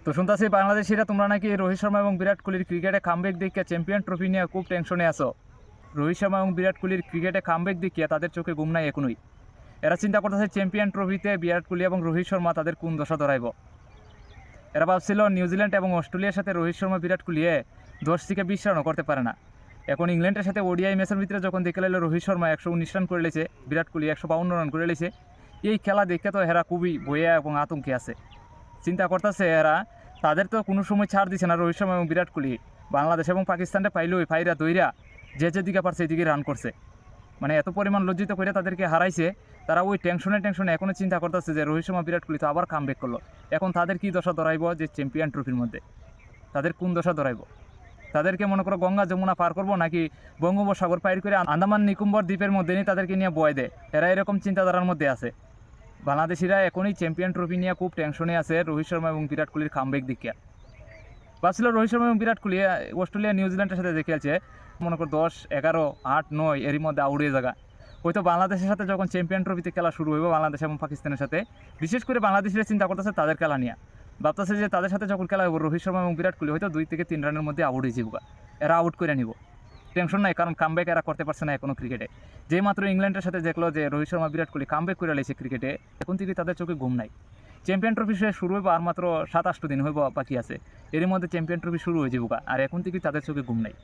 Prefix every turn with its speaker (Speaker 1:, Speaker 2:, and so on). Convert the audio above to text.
Speaker 1: তো শুনতেছি বাংলাদেশিরা তোমরা নাকি রোহিত শর্মা এবং বিরাট কোহলির ক্রিকেটে কামব্যাক দেখিয়ে চ্যাম্পিয়ন ট্রফি নিয়ে খুব টেনশনে আছো। রোহিত শর্মা এবং বিরাট কোহলির ক্রিকেটে কামব্যাক দেখিয়ে তাদের চোখে ঘুম নাই এখনই। এরা চিন্তা করতেছে চ্যাম্পিয়ন ট্রফিতে বিরাট কোহলি এবং রোহিত শর্মা তাদের কোন দশা ধরাইব। এরা ভাবছিল নিউজিল্যান্ড এবং অস্ট্রেলিয়ার সাথে রোহিত শর্মা বিরাট কোহলি 10 থেকে 20 রানও করতে পারে না। এখন ইংল্যান্ডের সাথে ওডিআই ম্যাচের ভিতরে যখন দেখে লাইল রোহিত শর্মা 119 রান করে লেছে, বিরাট কোহলি 152 রান করে লেছে, এই খেলা দেখে তো এরা খুবই ভয়ে এবং আতঙ্কে আছে। চিন্তা করতেছে এরা তাদের তো কোনো সময় ছাড় দিছে না রোহিত শর্মা এবং বিরাট কোহলি। বাংলাদেশ এবং পাকিস্তানটা পাইলই ফাইরা দইরা যে যেদিকে পারছে এদিকে রান করছে, মানে এত পরিমাণ লজ্জিত করে তাদেরকে হারাইছে। তারা ওই টেনশনে এখনও চিন্তা করতেছে যে রোহিত শর্মা বিরাট কোহলি তো আবার কামব্যাক করলো, এখন তাদের কী দশা ধরাইব যে চ্যাম্পিয়ন ট্রফির মধ্যে তাদের কোন দশা ধরাইব। তাদেরকে মনে করো গঙ্গা যমুনা পার করবো নাকি বঙ্গোপসাগর পার করে আন্দামান নিকোবর দ্বীপের মধ্যে নিয়ে তাদেরকে নিয়ে বয় দেয়। এরা এরকম চিন্তাধারার মধ্যে আছে। বাংলাদেশিরা এখনই চ্যাম্পিয়ন ট্রফি নিয়ে খুব টেনশনে আছে রোহিত শর্মা এবং বিরাট কোহলির কামব্যাক দেখিয়া। ভাবছিল রোহিত শর্মা এবং বিরাট কোহলি অস্ট্রেলিয়া নিউজিল্যান্ডের সাথে যে খেলছে, মনে করো 10, 11, 8, 9 এরই মধ্যে আউড়ে জায়গা হয়তো বাংলাদেশের সাথে যখন চ্যাম্পিয়ন ট্রফিতে খেলা শুরু হইব বাংলাদেশ এবং পাকিস্তানের সাথে, বিশেষ করে বাংলাদেশিরা চিন্তা করতেছে তাদের খেলা নিয়ে। ভাবতেছে যে তাদের সাথে যখন খেলা হইব রোহিত শর্মা এবং বিরাট কোহলি হয়তো 2 থেকে 3 রানের মধ্যে আউট হয়ে যাবো, এরা আউট করে নিব। টেনশন নাই, কারণ কামব্যাক এরা করতে পারছে না এখনও ক্রিকেটে। যেই মাত্র ইংল্যান্ডের সাথে দেখলো যে রোহিত শর্মা বিরাট কোহলি কামব্যাক করে লাইছে ক্রিকেটে, এখন থেকে তাদের চোখে ঘুম নাই। চ্যাম্পিয়ন ট্রফি শুরু হইব আর মাত্র 7-8 দিন হইব বাকি আছে, এর মধ্যে চ্যাম্পিয়ন ট্রফি শুরু হয়ে যাবো, আর এখন থেকে তাদের চোখে ঘুম নাই।